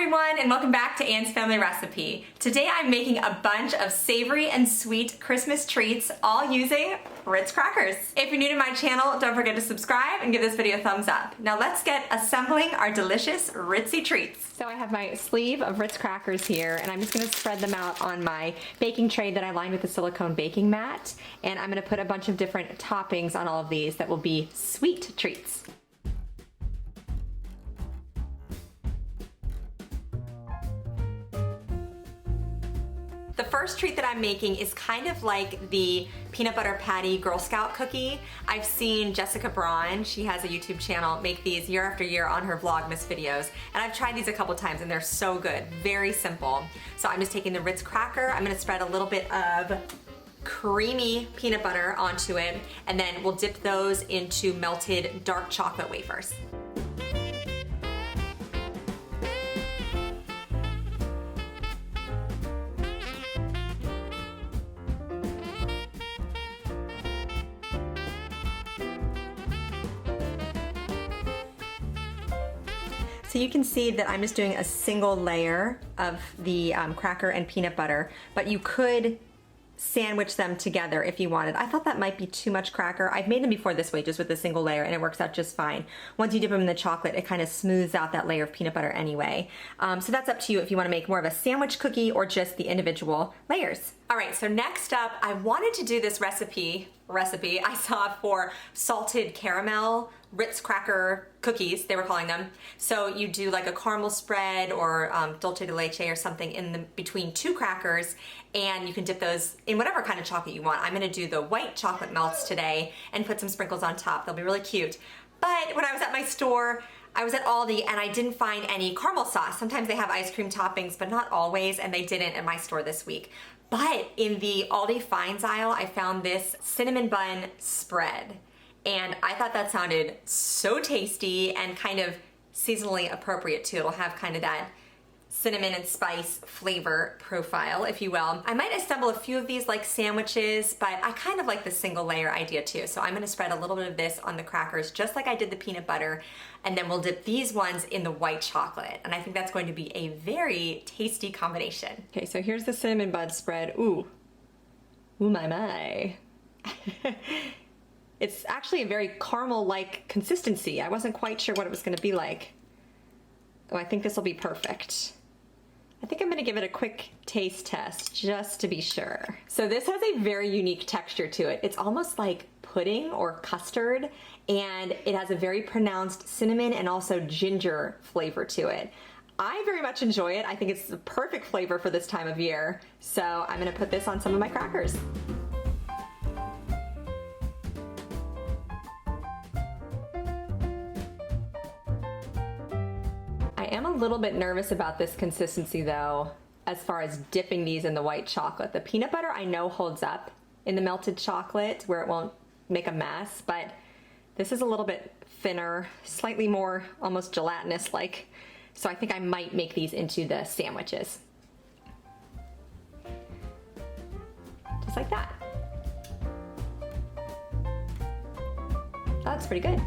everyone, and welcome back to Anne's Family Recipe. Today I'm making a bunch of savory and sweet Christmas treats, all using Ritz Crackers. If you're new to my channel, don't forget to subscribe and give this video a thumbs up. Now let's get assembling our delicious Ritzy treats. So I have my sleeve of Ritz Crackers here, and I'm just gonna spread them out on my baking tray that I lined with a silicone baking mat, and I'm gonna put a bunch of different toppings on all of these that will be sweet treats. The first treat that I'm making is kind of like the peanut butter patty Girl Scout cookie. I've seen Jessica Braun, she has a YouTube channel, make these year after year on her Vlogmas videos, and I've tried these a couple times and they're so good, very simple. So I'm just taking the Ritz cracker, I'm gonna spread a little bit of creamy peanut butter onto it, and then we'll dip those into melted dark chocolate wafers. So you can see that I'm just doing a single layer of the cracker and peanut butter, but you could sandwich them together if you wanted. I thought that might be too much cracker. I've made them before this way, just with a single layer, and it works out just fine. Once you dip them in the chocolate, it kind of smooths out that layer of peanut butter anyway. So that's up to you if you want to make more of a sandwich cookie or just the individual layers. All right, so next up, I wanted to do this recipe I saw for salted caramel Ritz cracker cookies, they were calling them. So you do like a caramel spread or dulce de leche or something in the between two crackers, and you can dip those in whatever kind of chocolate you want. I'm gonna do the white chocolate melts today and put some sprinkles on top. They'll be really cute. But when I was at my store, I was at Aldi and I didn't find any caramel sauce. Sometimes they have ice cream toppings, but not always, and they didn't at my store this week. But in the Aldi Finds aisle, I found this cinnamon bun spread. And I thought that sounded so tasty and kind of seasonally appropriate too. It'll have kind of that cinnamon and spice flavor profile, if you will. I might assemble a few of these like sandwiches, but I kind of like the single layer idea too. So I'm gonna spread a little bit of this on the crackers, just like I did the peanut butter, and then we'll dip these ones in the white chocolate. And I think that's going to be a very tasty combination. Okay, so here's the cinnamon bun spread. Ooh, ooh my. It's actually a very caramel-like consistency. I wasn't quite sure what it was gonna be like. Oh, I think this will be perfect. I think I'm gonna give it a quick taste test just to be sure. So this has a very unique texture to it. It's almost like pudding or custard, and it has a very pronounced cinnamon and also ginger flavor to it. I very much enjoy it. I think it's the perfect flavor for this time of year. So I'm gonna put this on some of my crackers. I am a little bit nervous about this consistency though, as far as dipping these in the white chocolate. The peanut butter I know holds up in the melted chocolate where it won't make a mess, but this is a little bit thinner, slightly more almost gelatinous-like, so I think I might make these into the sandwiches. Just like that. That's pretty good.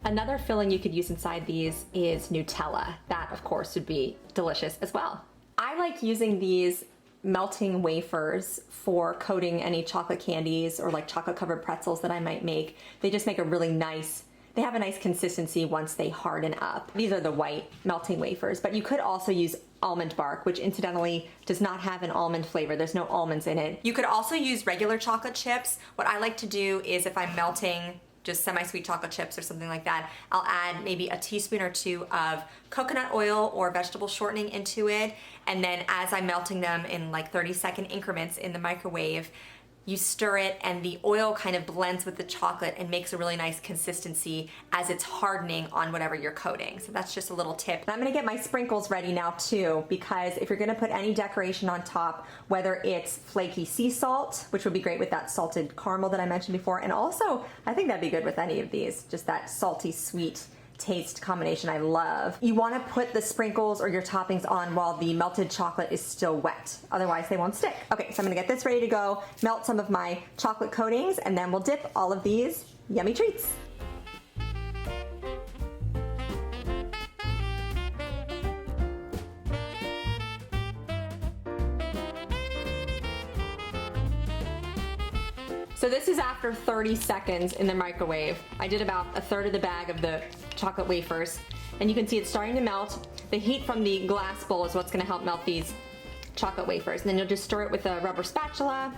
Another filling you could use inside these is Nutella. That, of course, would be delicious as well. I like using these melting wafers for coating any chocolate candies or like chocolate covered pretzels that I might make. They just make a really nice, they have a nice consistency once they harden up. These are the white melting wafers, but you could also use almond bark, which incidentally does not have an almond flavor. There's no almonds in it. You could also use regular chocolate chips. What I like to do is if I'm melting just semi-sweet chocolate chips or something like that, I'll add maybe a teaspoon or two of coconut oil or vegetable shortening into it, and then as I'm melting them in like 30-second increments in the microwave, you stir it and the oil kind of blends with the chocolate and makes a really nice consistency as it's hardening on whatever you're coating. So that's just a little tip. And I'm gonna get my sprinkles ready now too, because if you're gonna put any decoration on top, whether it's flaky sea salt, which would be great with that salted caramel that I mentioned before, and also I think that'd be good with any of these, just that salty sweet taste combination I love. You want to put the sprinkles or your toppings on while the melted chocolate is still wet. Otherwise they won't stick. Okay, so I'm gonna get this ready to go, melt some of my chocolate coatings, and then we'll dip all of these yummy treats. So this is after 30 seconds in the microwave. I did about a third of the bag of the chocolate wafers, and you can see it's starting to melt. The heat from the glass bowl is what's gonna help melt these chocolate wafers. And then you'll just stir it with a rubber spatula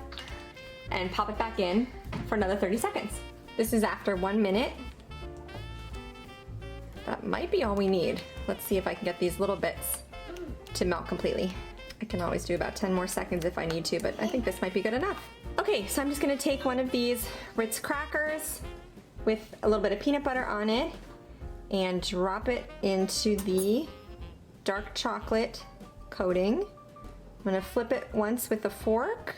and pop it back in for another 30 seconds. This is after 1 minute. That might be all we need. Let's see if I can get these little bits to melt completely. I can always do about 10 more seconds if I need to, but I think this might be good enough. Okay, so I'm just gonna take one of these Ritz Crackers with a little bit of peanut butter on it and drop it into the dark chocolate coating. I'm gonna flip it once with a fork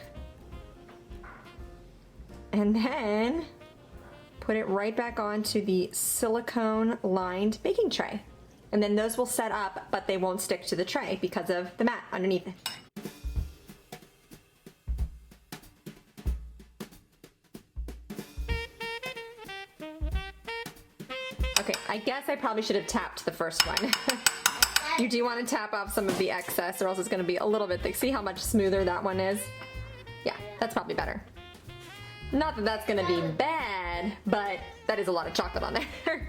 and then put it right back onto the silicone lined baking tray. And then those will set up, but they won't stick to the tray because of the mat underneath it. Okay, I guess I probably should have tapped the first one. You do want to tap off some of the excess or else it's going to be a little bit thick. See how much smoother that one is? Yeah, that's probably better. Not that that's going to be bad, but that is a lot of chocolate on there.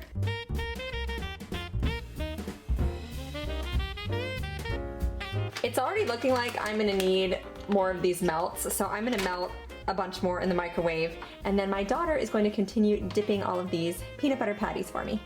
It's already looking like I'm going to need more of these melts, so I'm going to melt a bunch more in the microwave, and then my daughter is going to continue dipping all of these peanut butter patties for me.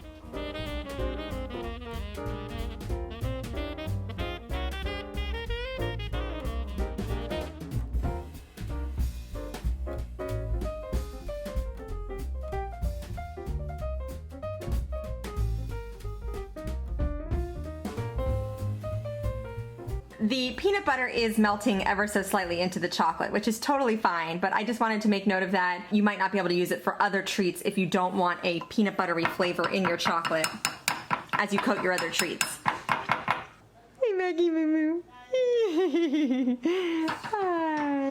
The peanut butter is melting ever so slightly into the chocolate, which is totally fine, but I just wanted to make note of that. You might not be able to use it for other treats if you don't want a peanut buttery flavor in your chocolate as you coat your other treats. Hey Maggie Moo.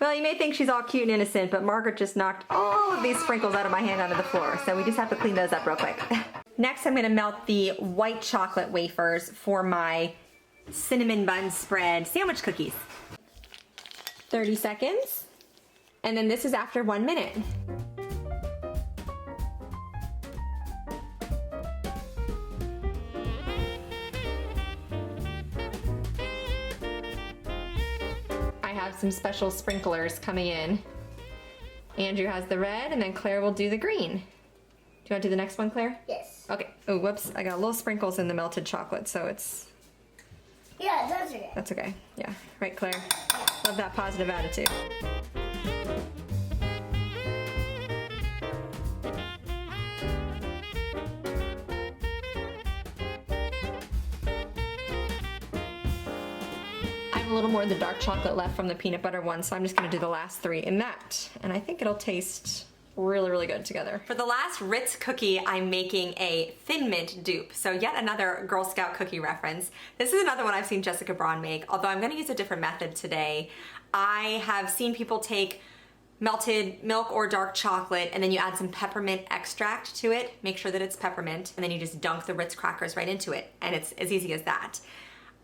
Well, you may think she's all cute and innocent, but Margaret just knocked all of these sprinkles out of my hand onto the floor, so we just have to clean those up real quick. Next, I'm gonna melt the white chocolate wafers for my cinnamon bun spread sandwich cookies. 30 seconds, and then this is after 1 minute. I have some special sprinklers coming in. Andrew has the red, and then Claire will do the green. Do you want to do the next one, Claire? Yes. Okay. Oh, whoops. I got little sprinkles in the melted chocolate, so it's... Yeah, that's okay. That's okay. Yeah. Right, Claire? Love that positive attitude. I have a little more of the dark chocolate left from the peanut butter one, so I'm just going to do the last 3 in that. And I think it'll taste really, really good together. For the last Ritz cookie, I'm making a Thin Mint dupe. So yet another Girl Scout cookie reference. This is another one I've seen Jessica Braun make, although I'm gonna use a different method today. I have seen people take melted milk or dark chocolate and then you add some peppermint extract to it. Make sure that it's peppermint, and then you just dunk the Ritz crackers right into it. And it's as easy as that.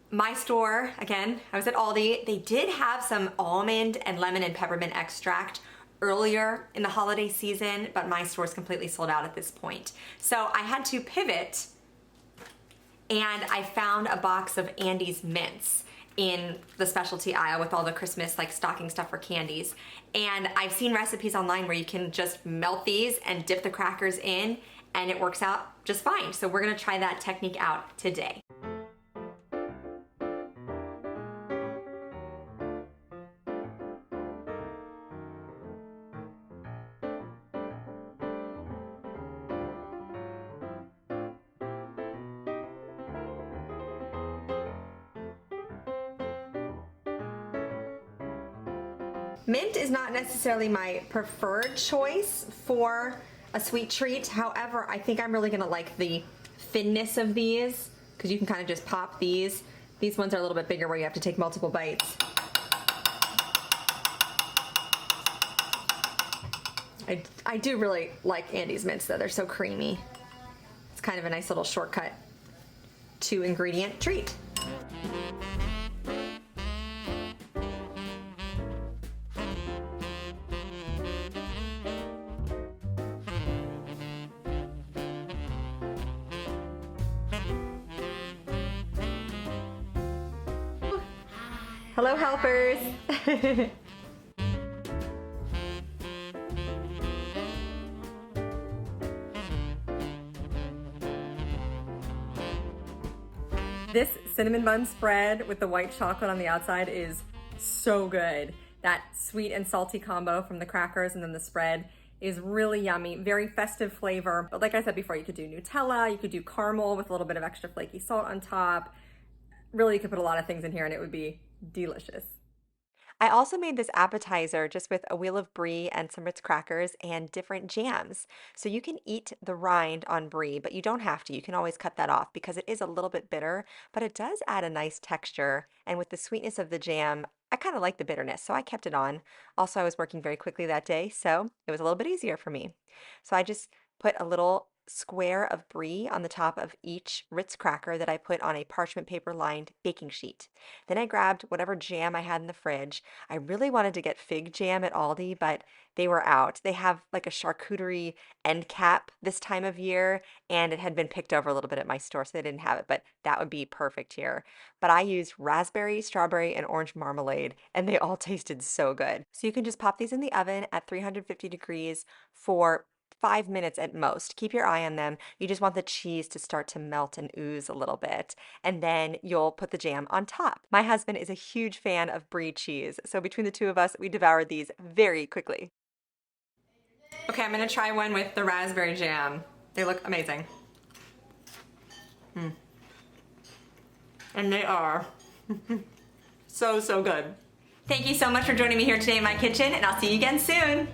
My store, again, I was at Aldi, they did have some almond and lemon and peppermint extract earlier in the holiday season, but my store's completely sold out at this point. So I had to pivot, and I found a box of Andy's mints in the specialty aisle with all the Christmas like stocking stuff for candies. And I've seen recipes online where you can just melt these and dip the crackers in, and it works out just fine. So we're gonna try that technique out today. Mint is not necessarily my preferred choice for a sweet treat. However, I think I'm really gonna like the thinness of these, because you can kind of just pop these. These ones are a little bit bigger where you have to take multiple bites. I do really like Andy's mints though, they're so creamy. It's kind of a nice little shortcut 2-ingredient treat. Hello, helpers. This cinnamon bun spread with the white chocolate on the outside is so good. That sweet and salty combo from the crackers and then the spread is really yummy, very festive flavor. But like I said before, you could do Nutella, you could do caramel with a little bit of extra flaky salt on top. Really, you could put a lot of things in here and it would be delicious. I also made this appetizer just with a wheel of brie and some Ritz crackers and different jams. So you can eat the rind on brie, but you don't have to. You can always cut that off because it is a little bit bitter, but it does add a nice texture. And with the sweetness of the jam, I kind of like the bitterness, so I kept it on. Also, I was working very quickly that day, so it was a little bit easier for me. So I just put a little square of brie on the top of each Ritz cracker that I put on a parchment paper lined baking sheet. Then I grabbed whatever jam I had in the fridge. I really wanted to get fig jam at Aldi, but they were out. They have like a charcuterie end cap this time of year, and it had been picked over a little bit at my store, so they didn't have it, but that would be perfect here. But I used raspberry, strawberry, and orange marmalade, and they all tasted so good. So you can just pop these in the oven at 350 degrees for 5 minutes at most. Keep your eye on them. You just want the cheese to start to melt and ooze a little bit. And then you'll put the jam on top. My husband is a huge fan of brie cheese, so between the two of us, we devoured these very quickly. Okay, I'm gonna try one with the raspberry jam. They look amazing. And they are so good. Thank you so much for joining me here today in my kitchen, and I'll see you again soon.